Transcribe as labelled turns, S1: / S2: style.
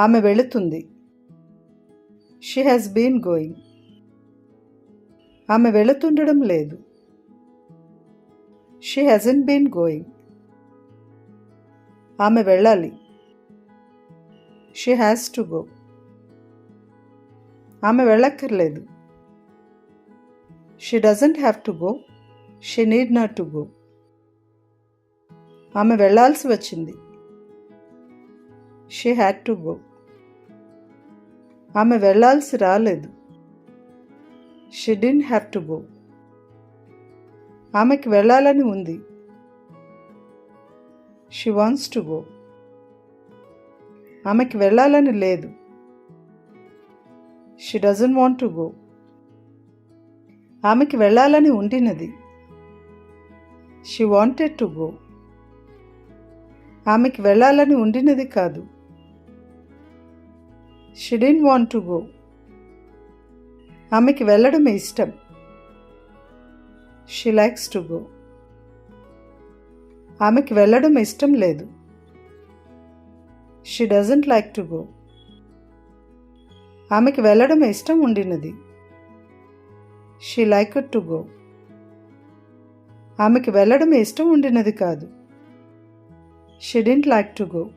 S1: ఆమె వెళుతుంది. She has been going. ఆమె వెళుతుండడం లేదు. She hasn't been going. ఆమె వెళ్ళాలి. She has to go. ఆమె వెళ్ళక్కర్లేదు. She doesn't have to go. She need not to go. ఆమె వెళ్ళాల్సి వచ్చింది. She had to go. ఆమె వెళ్ళాల్సి రాలేదు. She didn't have to go. ఆమెకి వెళ్ళాలని ఉంది. She wants to go. ఆమెకి వెళ్ళాలని లేదు. She doesn't want to go. ఆమెకి వెళ్ళాలని ఉండినది. She wanted to go. ఆమెకి వెళ్ళాలని ఉండినది కాదు. She didn't want to go. ఆమెకి వెళ్ళడం ఇష్టం. She likes to go. ఆమెకి వెళ్ళడం ఇష్టం లేదు. She doesn't like to go. ఆమెకి వెళ్ళడం ఇష్టం ఉండినది. She liked to go. ఆమెకి వెళ్ళడం ఇష్టం ఉండినది కాదు. She didn't like to go.